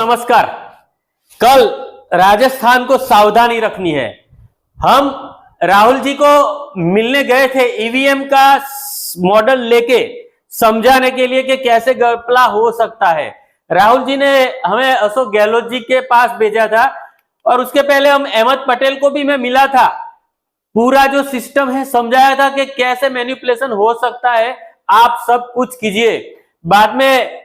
नमस्कार। कल राजस्थान को सावधानी रखनी है। हम राहुल जी को मिलने गए थे ईवीएम का मॉडल लेके समझाने के लिए कि कैसे घपला हो सकता है। राहुल जी ने हमें अशोक गहलोत जी के पास भेजा था और उसके पहले हम अहमद पटेल को भी मैं मिला था। पूरा जो सिस्टम है समझाया था कि कैसे मैनिपुलेशन हो सकता है, आप सब कुछ कीजिए। बाद में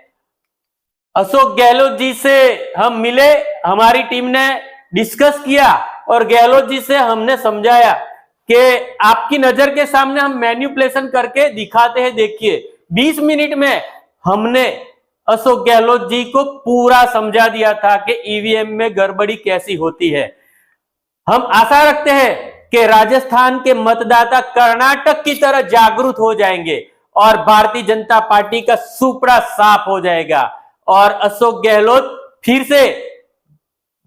अशोक गहलोत जी से हम मिले, हमारी टीम ने डिस्कस किया और गहलोत जी से हमने समझाया कि आपकी नजर के सामने हम मैनिपुलेशन करके दिखाते हैं। देखिए 20 मिनट में हमने अशोक गहलोत जी को पूरा समझा दिया था कि ईवीएम में गड़बड़ी कैसी होती है। हम आशा रखते हैं कि राजस्थान के मतदाता कर्नाटक की तरह जागरूक हो जाएंगे और भारतीय जनता पार्टी का सुपड़ा साफ हो जाएगा और अशोक गहलोत फिर से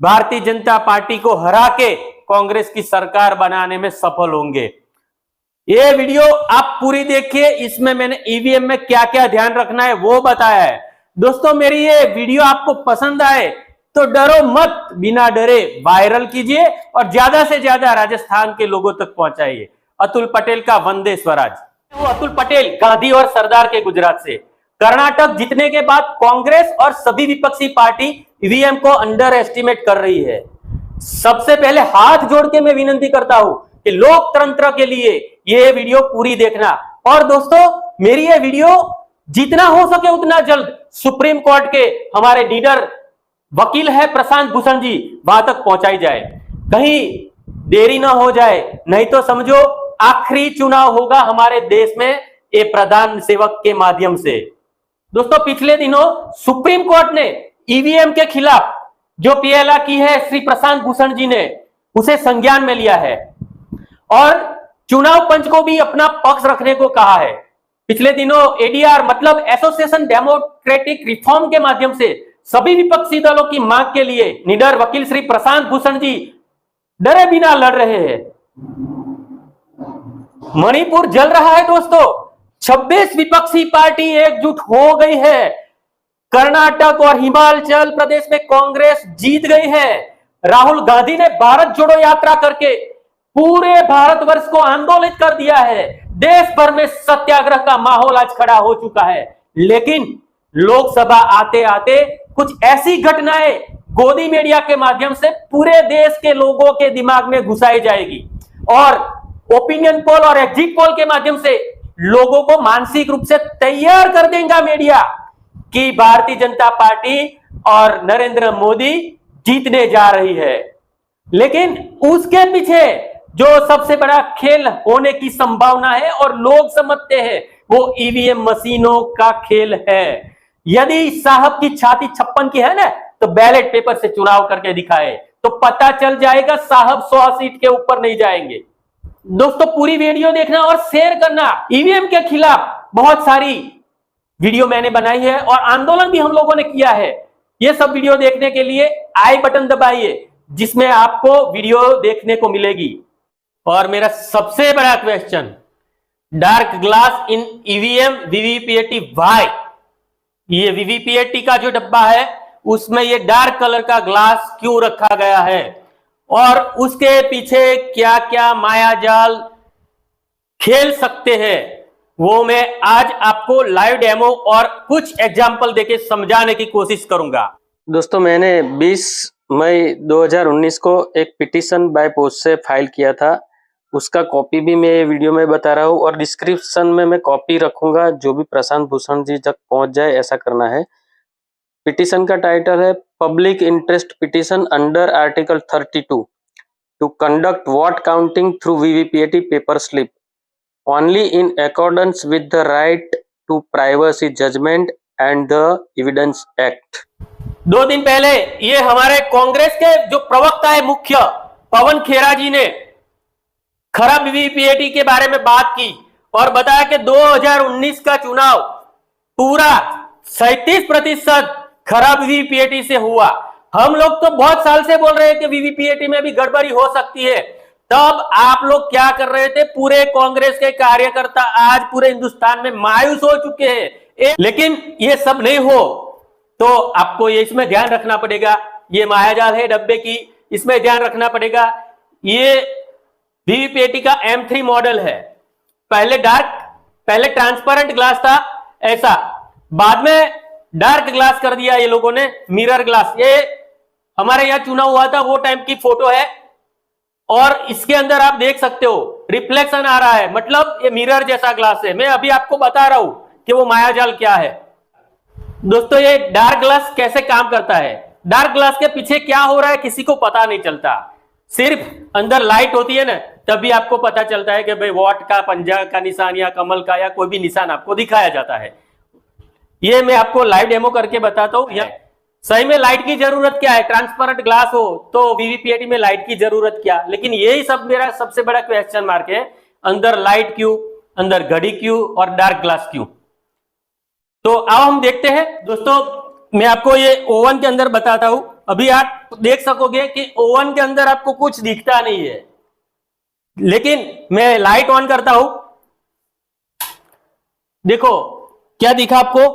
भारतीय जनता पार्टी को हरा के कांग्रेस की सरकार बनाने में सफल होंगे। ये वीडियो आप पूरी देखिए, इसमें मैंने ईवीएम में क्या क्या ध्यान रखना है वो बताया है। दोस्तों मेरी ये वीडियो आपको पसंद आए तो डरो मत, बिना डरे वायरल कीजिए और ज्यादा से ज्यादा राजस्थान के लोगों तक पहुंचाइए। अतुल पटेल का वंदे स्वराज। वो अतुल पटेल गांधी और सरदार के गुजरात से। कर्नाटक जीतने के बाद कांग्रेस और सभी विपक्षी पार्टी ईवीएम को अंडर एस्टिमेट कर रही है। सबसे पहले हाथ जोड़ के मैं विनती करता हूं कि लोकतंत्र के लिए ये वीडियो पूरी देखना। और दोस्तों मेरी ये वीडियो जितना हो सके उतना जल्द सुप्रीम कोर्ट के हमारे लीडर वकील है प्रशांत भूषण जी, वहां तक पहुंचाई जाए, कहीं देरी ना हो जाए। नहीं तो समझो आखिरी चुनाव होगा हमारे देश में ये प्रधान सेवक के माध्यम से। दोस्तों पिछले दिनों सुप्रीम कोर्ट ने ईवीएम के खिलाफ जो पीएलआ की है श्री प्रशांत भूषण जी ने उसे संज्ञान में लिया है और चुनाव पंच को भी अपना पक्ष रखने को कहा है। पिछले दिनों एडीआर मतलब एसोसिएशन डेमोक्रेटिक रिफॉर्म के माध्यम से सभी विपक्षी दलों की मांग के लिए निडर वकील श्री प्रशांत भूषण जी डरे बिना लड़ रहे हैं। मणिपुर जल रहा है दोस्तों, 26 विपक्षी पार्टी एकजुट हो गई है। कर्नाटक और हिमाचल प्रदेश में कांग्रेस जीत गई है। राहुल गांधी ने भारत जोड़ो यात्रा करके पूरे भारतवर्ष को आंदोलित कर दिया है। देश भर में सत्याग्रह का माहौल आज खड़ा हो चुका है। लेकिन लोकसभा आते आते कुछ ऐसी घटनाएं गोदी मीडिया के माध्यम से पूरे देश के लोगों के दिमाग में घुसाई जाएगी और ओपिनियन पोल और एग्जिट पोल के माध्यम से लोगों को मानसिक रूप से तैयार कर देगा मीडिया कि भारतीय जनता पार्टी और नरेंद्र मोदी जीतने जा रही है। लेकिन उसके पीछे जो सबसे बड़ा खेल होने की संभावना है और लोग समझते हैं वो ईवीएम मशीनों का खेल है। यदि साहब की छाती 56 की है ना तो बैलेट पेपर से चुनाव करके दिखाए तो पता चल जाएगा साहब 100 सीट के ऊपर नहीं जाएंगे। दोस्तों पूरी वीडियो देखना और शेयर करना। ईवीएम के खिलाफ बहुत सारी वीडियो मैंने बनाई है और आंदोलन भी हम लोगों ने किया है। ये सब वीडियो देखने के लिए आई बटन दबाइए जिसमें आपको वीडियो देखने को मिलेगी। और मेरा सबसे बड़ा question, dark glass in EVM VVPAT why? ये वीवीपीएटी का जो डब्बा है उसमें ये डार्क कलर का ग्लास क्यों रखा गया है और उसके पीछे क्या क्या मायाजाल खेल सकते हैं वो मैं आज आपको लाइव डेमो और कुछ एग्जांपल देके समझाने की कोशिश करूंगा। दोस्तों मैंने 20 मई 2019 को एक पिटीशन बाय पोस्ट से फाइल किया था, उसका कॉपी भी मैं ये वीडियो में बता रहा हूँ और डिस्क्रिप्शन में मैं कॉपी रखूंगा, जो भी प्रशांत भूषण जी तक पहुंच जाए ऐसा करना है। पिटीशन का टाइटल है public interest petition under article 32 to conduct vote counting through VVPAT paper slip only in accordance with the right to privacy judgement and the evidence act. 2 दिन पहले ये हमारे कांग्रेस के जो प्रवक्ता है मुख्य पवन खेरा जी ने खराब वीवीपीएटी के बारे में बात की और बताया कि 2019 का चुनाव पूरा 37% खराब वीवीपीएटी से हुआ। हम लोग तो बहुत साल से बोल रहे हैं कि वीवीपीएटी में भी गड़बड़ी हो सकती है। तब आप लोग क्या कर रहे थे? पूरे कांग्रेस के कार्यकर्ता आज पूरे हिंदुस्तान में मायूस हो चुके हैं। लेकिन ये सब नहीं हो तो आपको ये इसमें ध्यान रखना पड़ेगा। ये मायाजाल है डब्बे की, इसमें ध्यान रखना पड़ेगा। ये वीवीपीएटी का M3 मॉडल है। पहले ट्रांसपेरेंट ग्लास था ऐसा, बाद में डार्क ग्लास कर दिया ये लोगों ने, मिरर ग्लास। ये हमारे यहाँ चुना हुआ था वो टाइम की फोटो है, और इसके अंदर आप देख सकते हो रिफ्लेक्शन आ रहा है, मतलब ये मिरर जैसा ग्लास है। मैं अभी आपको बता रहा हूं कि वो मायाजाल क्या है। दोस्तों, ये डार्क ग्लास कैसे काम करता है, डार्क ग्लास के पीछे क्या हो रहा है किसी को पता नहीं चलता। सिर्फ अंदर लाइट होती है ना, तभी आपको पता चलता है कि भाई वॉट का, पंजा का निशान या कमल का या कोई भी निशान आपको दिखाया जाता है। ये मैं आपको लाइव डेमो करके बताता हूं। सही में लाइट की जरूरत क्या है, ट्रांसपेरेंट ग्लास हो तो वीवीपीएटी में लाइट की जरूरत क्या। लेकिन यही सब मेरा सबसे बड़ा क्वेश्चन मार्क है, अंदर लाइट क्यों, अंदर घड़ी क्यों और डार्क ग्लास क्यों। तो अब हम देखते हैं। दोस्तों, मैं आपको ये ओवन के अंदर बताता हूं। अभी आप देख सकोगे कि ओवन के अंदर आपको कुछ दिखता नहीं है, लेकिन मैं लाइट ऑन करता हूं, देखो क्या दिखा आपको,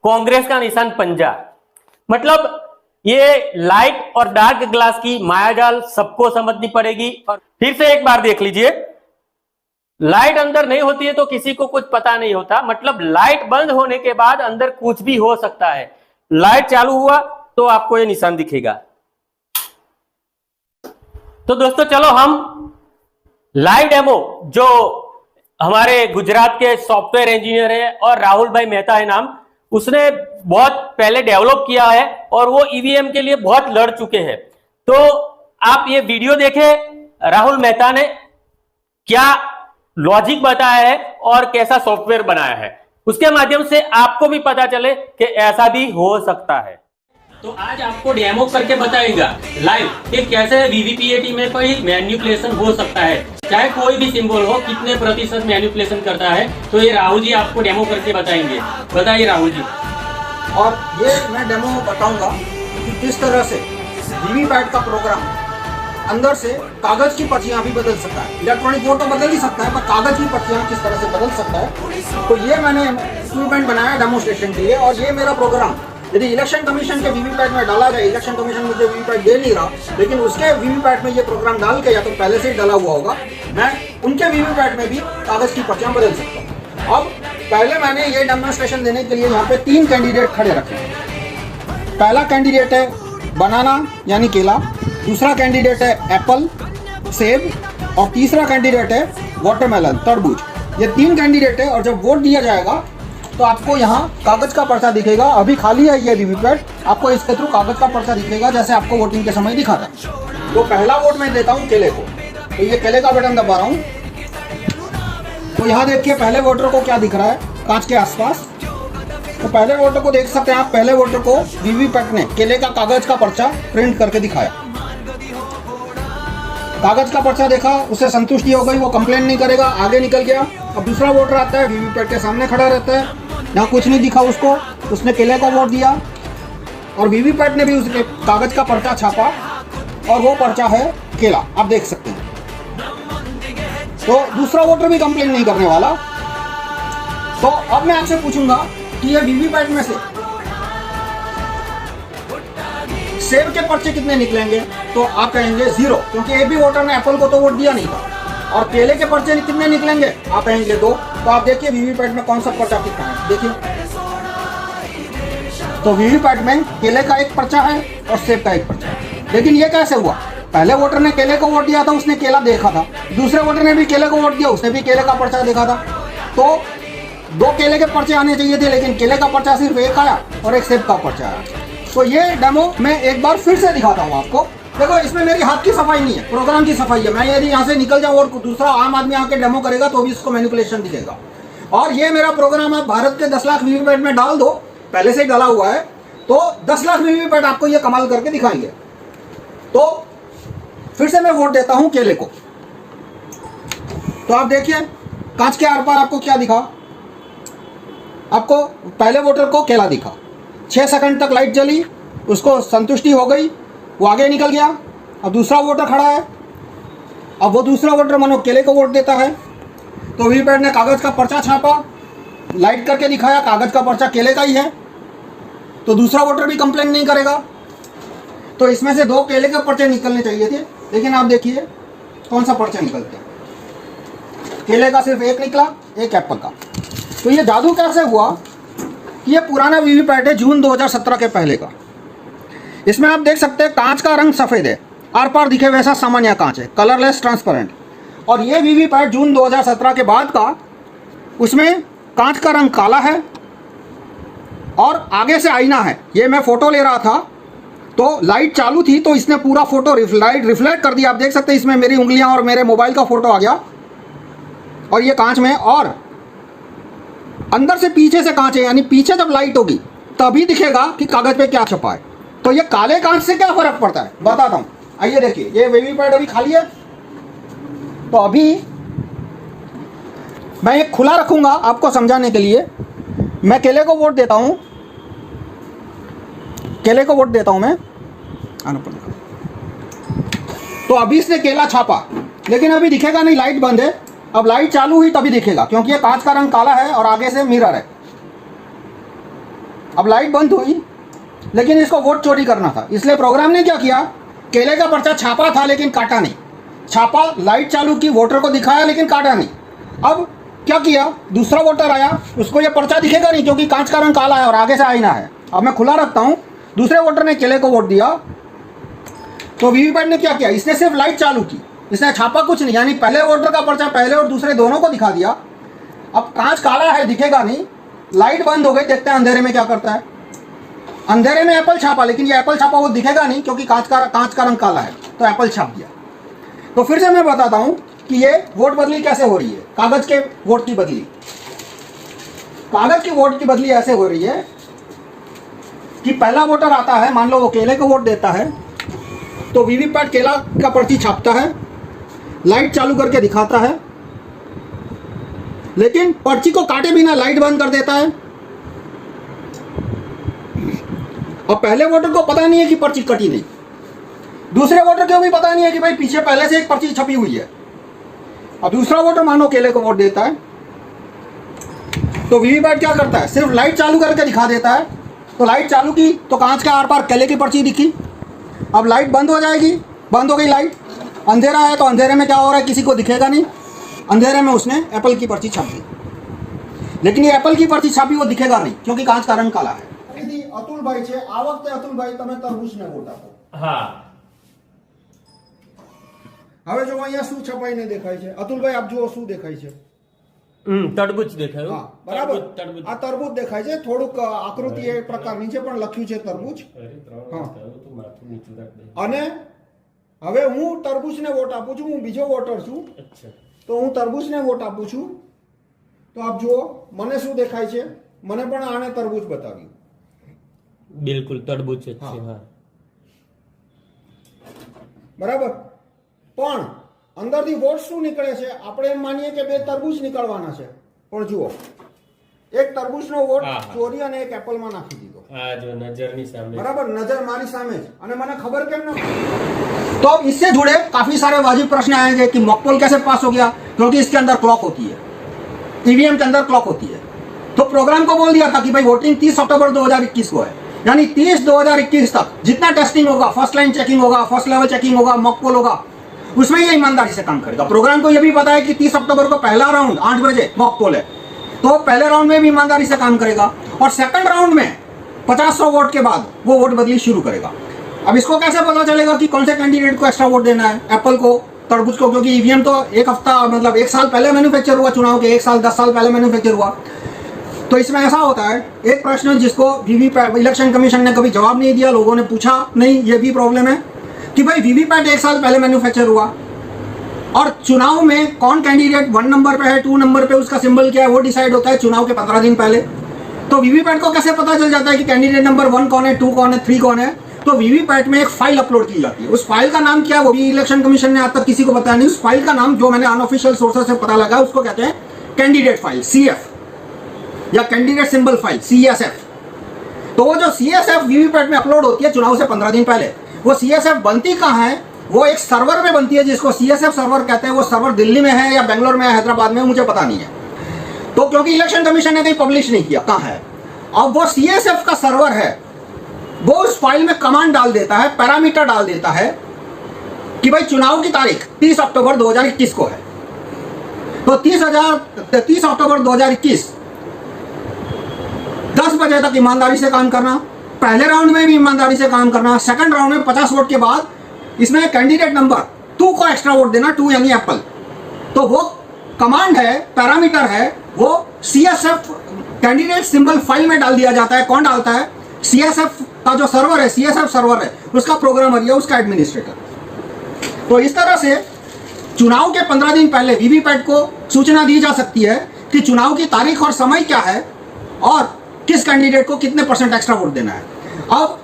कांग्रेस का निशान पंजा। मतलब ये लाइट और डार्क ग्लास की मायाजाल सबको समझनी पड़ेगी। और फिर से एक बार देख लीजिए, लाइट अंदर नहीं होती है तो किसी को कुछ पता नहीं होता, मतलब लाइट बंद होने के बाद अंदर कुछ भी हो सकता है। लाइट चालू हुआ तो आपको ये निशान दिखेगा। तो दोस्तों, चलो हम लाइव डेमो, जो हमारे गुजरात के सॉफ्टवेयर इंजीनियर है और राहुल भाई मेहता है नाम, उसने बहुत पहले डेवलप किया है और वो ईवीएम के लिए बहुत लड़ चुके हैं। तो आप ये वीडियो देखें, राहुल मेहता ने क्या लॉजिक बताया है और कैसा सॉफ्टवेयर बनाया है, उसके माध्यम से आपको भी पता चले कि ऐसा भी हो सकता है। तो आज आपको डेमो करके बताएगा लाइव कि कैसे वीवीपीएटी में कोई मैनिपुलेशन हो सकता है, चाहे कोई भी सिंबल हो, कितने प्रतिशत मैनिपुलेशन करता है। तो ये राहुल जी आपको डेमो करके बताएंगे। बताइए राहुल जी। और ये मैं डेमो बताऊंगा कि किस तरह से वीवीपैट का प्रोग्राम अंदर से कागज की पर्चियां भी बदल सकता है। इलेक्ट्रॉनिक बोर्ड तो बदल ही सकता है, पर कागज की पर्चियां किस तरह से बदल सकता है। तो ये मैंने इक्विपमेंट बनाया डेमोस्ट्रेशन के लिए। और ये मेरा प्रोग्राम यदि इलेक्शन कमीशन के वीवीपैट में डाला जाए, इलेक्शन कमीशन मुझे वीवीपैट दे नहीं रहा, लेकिन उसके वीवीपैट में ये प्रोग्राम डाल के, या तो पहले से ही डाला हुआ होगा, मैं उनके वीवीपैट में भी कागज की पर्चियां बदल सकता हूँ। अब पहले मैंने ये डेमोन्स्ट्रेशन देने के लिए यहाँ पे 3 कैंडिडेट खड़े रखे हैं। पहला कैंडिडेट है बनाना यानी केला, दूसरा कैंडिडेट है एप्पल सेब, और तीसरा कैंडिडेट है वाटरमेलन तरबूज। ये 3 कैंडिडेट है। और जब वोट दिया जाएगा तो आपको यहाँ कागज का पर्चा दिखेगा। अभी खाली है ये वीवीपैट, आपको इसके थ्रू कागज का पर्चा दिखेगा जैसे आपको वोटिंग के समय दिखा था। तो पहला वोट मैं देता हूँ केले को, तो ये केले का बटन दबा रहा हूँ। तो यहाँ देखिए पहले वोटर को क्या दिख रहा है कांच के आसपास। तो पहले वोटर को देख सकते हैं आप, पहले वोटर को वीवीपैट ने केले का कागज का पर्चा प्रिंट करके दिखाया। कागज का पर्चा देखा, उसे संतुष्टि हो गई, वो कंप्लेन नहीं करेगा, आगे निकल गया। अब दूसरा वोटर आता है, वीवीपैट के सामने खड़ा रहता है, यहाँ कुछ नहीं दिखा उसको, उसने केले को वोट दिया और वीवीपैट ने भी उसके कागज का पर्चा छापा और वो पर्चा है केला, आप देख सकते हैं। तो दूसरा वोटर भी कंप्लेन नहीं करने वाला। तो अब मैं आपसे पूछूंगा कि ये वीवीपैट में से सेब के पर्चे कितने निकलेंगे, तो आप कहेंगे 0, क्योंकि एक भी वोटर ने एप्पल को तो वोट दिया नहीं था। और केले के पर्चे कितने निकलेंगे, आप कहेंगे 2। तो आप देखिए वीवीपैट में कौन सा पर्चा कितना है, देखिए। तो वीवीपैट में केले का एक पर्चा है और सेब का एक पर्चा है। लेकिन ये कैसे हुआ, पहले वोटर ने केले को वोट दिया था, उसने केला देखा था, दूसरे वोटर ने भी केले को वोट दिया, उसने भी केले का पर्चा देखा था। तो 2 केले के पर्चे आने चाहिए थे, लेकिन केले का पर्चा सिर्फ एक आया और एक सेब का पर्चा आया। तो ये डेमो मैं एक बार फिर से दिखाता हूँ आपको। देखो, इसमें मेरी हाथ की सफाई नहीं है, प्रोग्राम की सफाई है। मैं यदि यहाँ से निकल जाऊँ और दूसरा आम आदमी आके डेमो करेगा तो भी इसको मैनिपुलेशन दिखेगा। और ये मेरा प्रोग्राम आप भारत के 10 लाख वीवीपैट में डाल दो, पहले से ही डाला हुआ है, तो 10 लाख वीवीपैट आपको ये कमाल करके दिखाएंगे। तो फिर से मैं वोट देता हूँ केले को। तो आप देखिए कांच के आर पार आपको क्या दिखा, आपको पहले वोटर को केला दिखा, 6 सेकंड तक लाइट जली, उसको संतुष्टि हो गई, वो आगे निकल गया। अब दूसरा वोटर खड़ा है, अब वो दूसरा वोटर मानो केले को वोट देता है। तो वीवीपैट ने कागज का पर्चा छापा, लाइट करके दिखाया, कागज का पर्चा केले का ही है। तो दूसरा वोटर भी कंप्लेन नहीं करेगा। तो इसमें से 2 केले के पर्चे निकलने चाहिए थे, लेकिन आप देखिए कौन सा पर्चा निकलते हैं। केले का सिर्फ 1 निकला, 1 एप्पल का। तो ये जादू कैसे हुआ कि ये पुराना वीवीपैट है जून 2017 के पहले का। इसमें आप देख सकते हैं कांच का रंग सफ़ेद है, आर पार दिखे वैसा सामान्य कांच है, कलरलेस ट्रांसपेरेंट। और ये वीवीपैट जून 2017 के बाद का, उसमें कांच का रंग काला है और आगे से आईना है। ये मैं फ़ोटो ले रहा था तो लाइट चालू थी तो इसने पूरा फोटो रिफ्लेक्ट कर दिया। आप देख सकते हैं इसमें मेरी उंगलियां और मेरे मोबाइल का फोटो आ गया और ये कांच में, और अंदर से पीछे से कांच है, यानी पीछे जब लाइट होगी तभी दिखेगा कि कागज पे क्या छपा है। तो ये काले कांच से क्या फर्क पड़ता है बताता हूं। आइए देखिए, ये वीवीपैट अभी खाली है, तो अभी मैं ये खुला रखूंगा आपको समझाने के लिए। मैं केले को वोट देता हूं, केले को वोट देता हूं मैं, आना पड़ेगा। तो अभी इसने केला छापा, लेकिन अभी दिखेगा नहीं, लाइट बंद है। अब लाइट चालू हुई तभी दिखेगा, क्योंकि ये कांच का रंग काला है और आगे से मिरर है। अब लाइट बंद हुई, लेकिन इसको वोट चोरी करना था, इसलिए प्रोग्राम ने क्या किया, केले का पर्चा छापा था लेकिन काटा नहीं। छापा, लाइट चालू की, वोटर को दिखाया लेकिन काटा नहीं। अब क्या किया, दूसरा वोटर आया, उसको ये पर्चा दिखेगा नहीं क्योंकि कांच का रंग काला है और आगे से आईना है। अब मैं खुला रखता हूं, दूसरे वोटर ने केले को वोट दिया, तो वीवीपैट ने क्या किया, इसने सिर्फ लाइट चालू की, इसने छापा कुछ नहीं, यानी पहले वोटर का पर्चा पहले और दूसरे दोनों को दिखा दिया। अब कांच काला है, दिखेगा नहीं, लाइट बंद हो गई, देखते हैं अंधेरे में क्या करता है। अंधेरे में एप्पल छापा, लेकिन ये एप्पल छापा वो दिखेगा नहीं क्योंकि कांच का रंग काला है, तो एप्पल छाप दिया। तो फिर से मैं बताता हूं कि ये वोट बदली कैसे हो रही है। कागज के वोट की बदली, कागज की वोट की बदली ऐसे हो रही है कि पहला वोटर आता है, मान लो वो केले को वोट देता है, तो वीवीपैट केला का पर्ची छापता है, लाइट चालू करके दिखाता है, लेकिन पर्ची को काटे बिना लाइट बंद कर देता है। और पहले वोटर को पता नहीं है कि पर्ची कटी नहीं, दूसरे वोटर को भी पता नहीं है कि भाई पीछे पहले से एक पर्ची छपी हुई है। अब दूसरा वोटर मानो केले को वोट देता है, तो वीवीपैट क्या करता है, सिर्फ लाइट चालू करके दिखा देता है। तो लाइट चालू की तो कांच के आर पार केले की पर्ची दिखी। अब लाइट बंद हो जाएगी, बंद हो गई लाइट, अंधेरा है, तो अंधेरे में क्या हो रहा है, किसी को दिखेगा नहीं। अंधेरे में उसने एप्पल की पर्ची छाप दी, लेकिन ये एप्पल की पर्ची छापी वो दिखेगा नहीं क्योंकि कांच का रंग काला है। अतुल भाई છે, આ વખતે અતુલ ભાઈ તમે તરબૂચને વોટ આપો। હા, હવે જો અહીંયા શું છપાઈને દેખાય છે, અતુલ ભાઈ આપ જુઓ શું દેખાય છે। તરબૂચ દેખાયું। હા બરાબર, તરબૂચ આ તરબૂચ દેખાય છે, થોડુંક આકૃતિ એ પ્રકારની છે પણ લખ્યું છે તરબૂચ। હા, અને હવે હું તરબૂચને વોટ આપું છું, હું બીજો વોટર છું, તો હું તરબૂચને વોટ આપું છું। તો આપ જુઓ મને શું દેખાય છે, મને પણ આને તરબૂચ બતાવ્યું। બિલકુલ તરબૂચ જ છે। હા, બરાબર, પણ અંદરથી વોટ શું નીકળે છે, આપણે એમ માનીએ કે 2 તરબૂચ નીકળવાના છે, પણ જુઓ એક તરબૂચનો વોટ ચોરી અને એક એપલમાં નાખી દીધો। આ જો નજરની સામે, बराबर, नजर मारी सामने જ, અને મને खबर કેમ न। तो अब इससे जुड़े काफी सारे वाजिब प्रश्न आएंगे कि मॉकपोल कैसे पास हो गया, क्योंकि इसके अंदर क्लॉक होती है, ईवीएम के अंदर क्लॉक होती है। तो प्रोग्राम को बोल दिया था कि भाई वोटिंग 30 अक्टूबर 2021 को है, यानी 30/2021 तक जितना टेस्टिंग होगा, फर्स्ट लाइन चेकिंग होगा, फर्स्ट लेवल चेकिंग होगा, मॉकपोल होगा, उसमें ये ईमानदारी से काम करेगा। प्रोग्राम को ये भी पता है कि 30 अक्टूबर को पहला राउंड 8 बजे मॉकपोल है, तो पहले राउंड में भी ईमानदारी से काम करेगा, और सेकंड राउंड में 50-100 वोट के बाद वो वोट बदली शुरू करेगा। अब इसको कैसे पता चलेगा कि कौन से कैंडिडेट को एक्स्ट्रा वोट देना है, एप्पल को, तरबूज को, क्योंकि ईवीएम तो एक हफ्ता मतलब 1 साल पहले मैन्युफैक्चर हुआ, चुनाव के 1 साल 10 साल पहले मैन्युफैक्चर हुआ। तो इसमें ऐसा होता है, एक प्रश्न जिसको वीवीपैट इलेक्शन कमीशन ने कभी जवाब नहीं दिया, लोगों ने पूछा नहीं, ये भी प्रॉब्लम है कि भाई वीवीपैट 1 साल पहले मैन्युफैक्चर हुआ, और चुनाव में कौन कैंडिडेट 1 नंबर पे है, 2 नंबर पे, उसका सिंबल क्या है, वो डिसाइड होता है चुनाव के 15 दिन पहले। तो वीवीपैट को कैसे पता चल जाता है कि कैंडिडेट नंबर 1 कौन है, 2 कौन है, 3 कौन है। तो वीवीपैट में एक फाइल अपलोड की जाती है, उस फाइल का नाम क्या है वो भी इलेक्शन कमीशन ने आज तक किसी को बताया नहीं। उस फाइल का नाम जो मैंने अनऑफिशियल सोर्सेस से पता लगा, उसको कहते हैं कैंडिडेट फाइल, CF, या कैंडिडेट सिंबल फाइल, CSF। तो वो जो CSF वीवीपैट में अपलोड होती है चुनाव से 15 दिन पहले, वो CSF बनती कहाँ है, वो एक सर्वर में बनती है जिसको CSF सर्वर कहते हैं। वो सर्वर दिल्ली में है या बेंगलोर में है, हैदराबाद में, मुझे पता नहीं है, तो क्योंकि इलेक्शन कमीशन ने कहीं पब्लिश नहीं किया कहाँ है। अब वो CSF का सर्वर है, वो उस फाइल में कमांड डाल देता है, पैरामीटर डाल देता है कि भाई चुनाव की तारीख 30 अक्टूबर 2021 को है। तो 30 अक्टूबर 2021 10 बजे तक ईमानदारी से काम करना, पहले राउंड में भी ईमानदारी से काम करना, सेकंड राउंड में 50 वोट के बाद इसमें कैंडिडेट नंबर 2 को एक्स्ट्रा वोट देना, 2 यानी एप्पल। तो वो कमांड है, पैरामीटर है, वो CSF कैंडिडेट सिंबल फाइल में डाल दिया जाता है। कौन डालता है? CSF का जो सर्वर है, CSF सर्वर है, उसका प्रोग्रामर या उसका एडमिनिस्ट्रेटर। तो इस तरह से चुनाव के 15 दिन पहले वीवीपैट को सूचना दी जा सकती है कि चुनाव की तारीख और समय क्या है और किस कैंडिडेट को कितने % एक्स्ट्रा वोट देना है। अब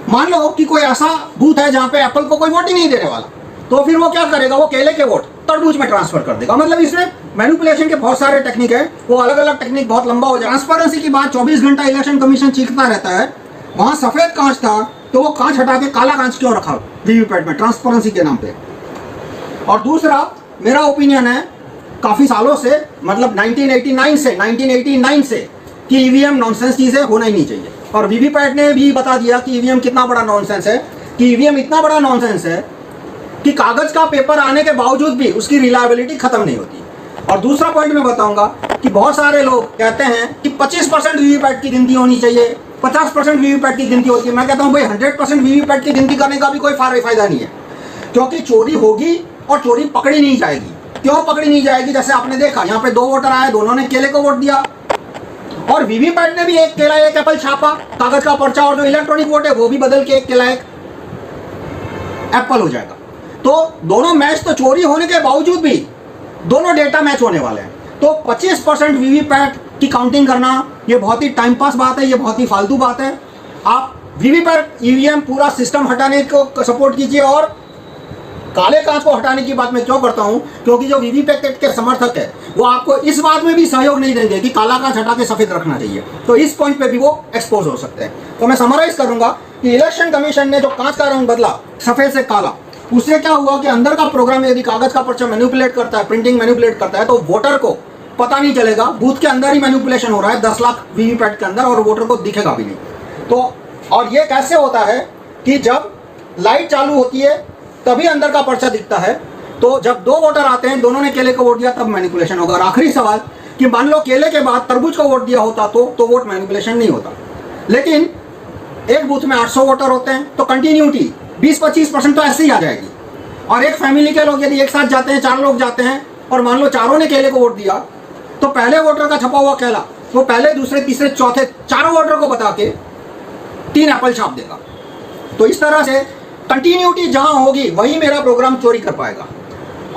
मान लो कि कोई ऐसा बूथ है जहां पे एप्पल को कोई वोट ही नहीं देने वाला, तो फिर वो क्या करेगा? वो केले के वोट तरबूज में ट्रांसफर कर देगा। मतलब इसमें मैनिपुलेशन के बहुत सारे टेक्निक है, वो अलग अलग टेक्निक बहुत लंबा हो जाए। ट्रांसपेरेंसी की बात 24 घंटा इलेक्शन कमीशन चीखता रहता है। वहां सफेद कांच था तो वो कांच हटा के काला कांच क्यों रखा वीवीपैट में? ट्रांसपेरेंसी के नाम पे। और दूसरा मेरा ओपिनियन है काफी सालों से, मतलब 1989 से कि ईवीएम नॉनसेंस चीज है, होना ही नहीं चाहिए। और वीवीपैट ने भी बता दिया कि ईवीएम कितना बड़ा नॉनसेंस है, कि ईवीएम इतना बड़ा नॉनसेंस है कि कागज का पेपर आने के बावजूद भी उसकी रिलायबिलिटी खत्म नहीं होती। और दूसरा पॉइंट मैं बताऊंगा कि बहुत सारे लोग कहते हैं कि 25% वीवीपैट की गिनती होनी चाहिए, 50% वीवीपैट की गिनती होती है। मैं कहता हूं भाई 100% वीवीपैट की गिनती करने का भी कोई फायदा नहीं है, क्योंकि चोरी होगी और चोरी पकड़ी नहीं जाएगी। क्यों पकड़ी नहीं जाएगी? जैसे आपने देखा यहाँ पे 2 वोटर आए, दोनों ने केले को वोट दिया, और वीवीपैट ने भी एक केला एक एप्पल छापा, कागज का पर्चा, और जो इलेक्ट्रॉनिक वोट है वो भी बदल के एक केला एक एप्पल हो जाएगा। तो दोनों मैच तो चोरी होने के बावजूद भी दोनों डेटा मैच होने वाले हैं। तो 25% वीवीपैट की काउंटिंग करना ये बहुत ही टाइम पास बात है, ये बहुत ही फालतू बात है। आप वीवीपैट ईवीएम पूरा सिस्टम हटाने को सपोर्ट कीजिए। और काले कांच को हटाने की बात मैं क्यों करता हूं? क्योंकि जो वीवीपैट के समर्थक है वो आपको इस बात में भी सहयोग नहीं देंगे कि काला कांच हटा के सफेद रखना चाहिए। तो इस पॉइंट पे भी वो एक्सपोज हो सकते हैं। तो मैं समराइज करूंगा कि इलेक्शन कमीशन ने जो कांच का रंग बदला सफेद से काला, उससे क्या हुआ कि अंदर का प्रोग्राम यदि कागज का पर्चा मैनिपुलेट करता है, प्रिंटिंग मैनिपुलेट करता है, तो वोटर को पता नहीं चलेगा, बूथ के अंदर ही मैनिपुलेशन हो रहा है 10 लाख वीवीपैट के अंदर, और वोटर को दिखेगा भी नहीं। तो और ये कैसे होता है कि जब लाइट चालू होती है तभी अंदर का पर्चा दिखता है। तो जब 2 वोटर आते हैं, दोनों ने केले को वोट दिया, तब मैनिपुलेशन होगा। और आखिरी सवाल कि मान लो केले के बाद तरबूज को वोट दिया होता तो वोट मैनिपुलेशन नहीं होता। लेकिन एक बूथ में 800 वोटर होते हैं, तो कंटिन्यूटी 20-25% तो ऐसे ही आ जाएगी। और एक फैमिली के लोग यदि एक साथ जाते हैं, 4 लोग जाते हैं, और मान लो चारों ने केले को वोट दिया, तो पहले वोटर का छपा हुआ केला वो पहले, दूसरे, तीसरे, चौथे, चारों वोटर को बता के 3 एप्पल छाप देगा। तो इस तरह से कंटिन्यूटी जहां होगी वही मेरा प्रोग्राम चोरी कर पाएगा।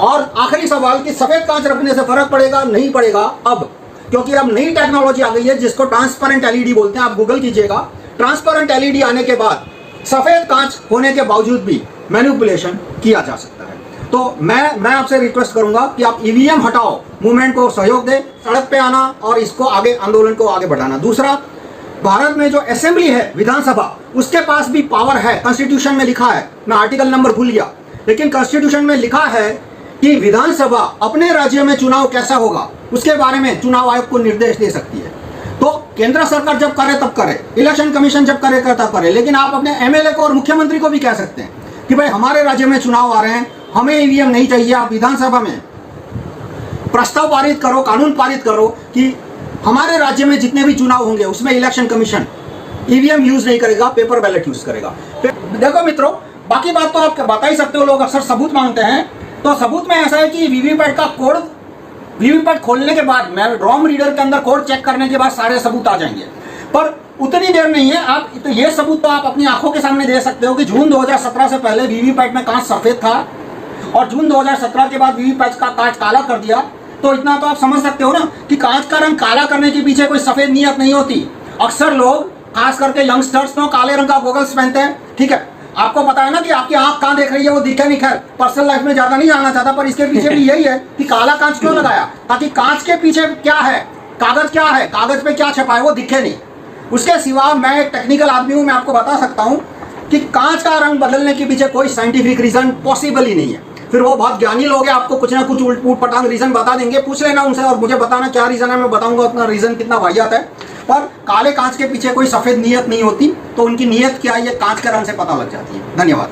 और आखिरी सवाल कि सफेद कांच रखने से फर्क पड़ेगा? नहीं पड़ेगा अब, क्योंकि अब नई टेक्नोलॉजी आ गई है जिसको ट्रांसपेरेंट एलईडी बोलते हैं। आप गूगल कीजिएगा, ट्रांसपेरेंट एलईडी आने के बाद सफेद कांच होने के बावजूद भी मैनिपुलेशन किया जा सकता है। तो मैं आपसे रिक्वेस्ट करूंगा कि आप ईवीएम हटाओ, मूवमेंट को सहयोग दें, सड़क पे आना और इसको आगे, आंदोलन को आगे बढ़ाना। दूसरा, भारत में जो असेंबली है, विधानसभा, उसके पास भी पावर है। कॉन्स्टिट्यूशन में लिखा है, मैं आर्टिकल नंबर भूल गया, लेकिन कॉन्स्टिट्यूशन में लिखा है कि विधानसभा अपने राज्य में चुनाव कैसा होगा उसके बारे में चुनाव आयोग को निर्देश दे सकती है। तो केंद्र सरकार जब करे तब करे, इलेक्शन कमीशन जब करे तब करे, लेकिन आप अपने एमएलए को और मुख्यमंत्री को भी कह सकते हैं कि भाई हमारे राज्य में चुनाव आ रहे हैं, हमें ईवीएम नहीं चाहिए। आप विधानसभा में प्रस्ताव पारित करो, कानून पारित करो कि हमारे राज्य में जितने भी चुनाव होंगे उसमें इलेक्शन कमीशन ईवीएम यूज नहीं करेगा, पेपर बैलेट यूज करेगा। देखो मित्रों, बाकी बात तो आप बता ही सकते हो, लोग अक्सर सबूत मांगते हैं। तो सबूत में ऐसा है कि वीवीपैट का कोड, वीवीपैट खोलने के बाद, मैं रोम रीडर के अंदर कोड चेक करने के बाद सारे सबूत आ जाएंगे, पर उतनी देर नहीं है। आप तो ये सबूत तो आप अपनी आंखों के सामने दे सकते हो कि जून 2017 से पहले वीवीपैट में कांच सफेद था और जून 2017 के बाद वीवीपैट का कांच काला कर दिया। तो इतना तो आप समझ सकते हो ना कि कांच का रंग काला करने के पीछे कोई सफेद नीयत नहीं होती। अक्सर लोग, खास करके यंगस्टर्स, तो काले रंग का गॉगल्स पहनते हैं। ठीक है, आपको पता है ना कि आपकी आंख कहां देख रही है, वो दिखे नहीं। खैर, पर्सनल लाइफ में ज्यादा नहीं जानना चाहता, पर इसके पीछे भी यही है कि काला कांच क्यों लगाया, ताकि कांच के पीछे क्या है, कागज क्या है, कागज पे क्या छपा है वो दिखे नहीं। उसके सिवा मैं एक टेक्निकल आदमी हूं, मैं आपको बता सकता हूं कि कांच का रंग बदलने के पीछे कोई साइंटिफिक रीजन पॉसिबल ही नहीं है। फिर वो बहुत ज्ञानी लोग हैं, आपको कुछ ना कुछ उल्ट पटांग रीजन बता देंगे, पूछ लेना उनसे और मुझे बताना क्या रीजन है, मैं बताऊंगा उतना रीजन कितना वाहियात है। पर काले कांच के पीछे कोई सफेद नीयत नहीं होती, तो उनकी नीयत क्या है ये कांच के रंग से पता लग जाती है। धन्यवाद।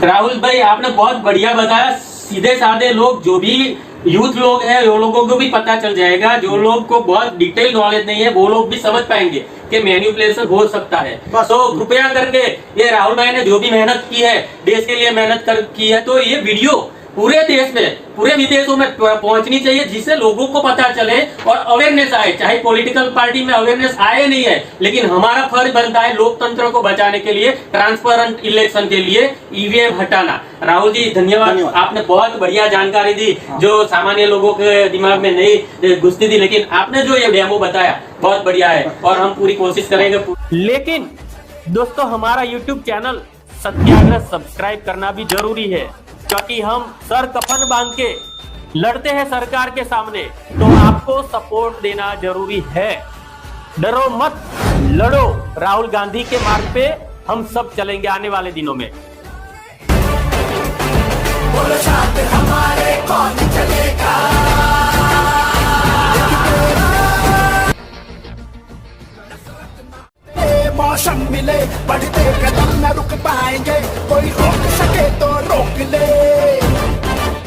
राहुल भाई आपने बहुत बढ़िया बताया। सीधे साधे लोग, जो भी यूथ लोग हैं, वो लोगों को भी पता चल जाएगा। जो लोग को बहुत डिटेल नॉलेज नहीं है वो लोग भी समझ पाएंगे कि मैनिपुलेशन हो सकता है। तो कृपया करके ये राहुल भाई ने जो भी मेहनत की है, देश के लिए मेहनत की है, तो ये वीडियो पूरे देश में, पूरे विदेशों में पहुंचनी चाहिए, जिससे लोगों को पता चले और अवेयरनेस आए। चाहे पॉलिटिकल पार्टी में अवेयरनेस आए नहीं है, लेकिन हमारा फर्ज बनता है लोकतंत्र को बचाने के लिए, ट्रांसपेरेंट इलेक्शन के लिए ईवीएम हटाना। राहुल जी धन्यवाद, आपने बहुत बढ़िया जानकारी दी जो सामान्य लोगों के दिमाग में नहीं घुसती थी, लेकिन आपने जो ये डेमो बताया बहुत बढ़िया है और हम पूरी कोशिश करेंगे। लेकिन दोस्तों हमारा यूट्यूब चैनल सत्याग्रह सब्सक्राइब करना भी जरूरी है, क्योंकि हम सर कफन बांध के लड़ते हैं सरकार के सामने, तो आपको सपोर्ट देना जरूरी है। डरो मत, लड़ो। राहुल गांधी के मार्ग पे हम सब चलेंगे आने वाले दिनों में। बोलो साथ हमारे कौन चलेगा। मौसम मिले बढ़ते कदम न रुक पाएंगे, कोई रोक सके तो रोक ले।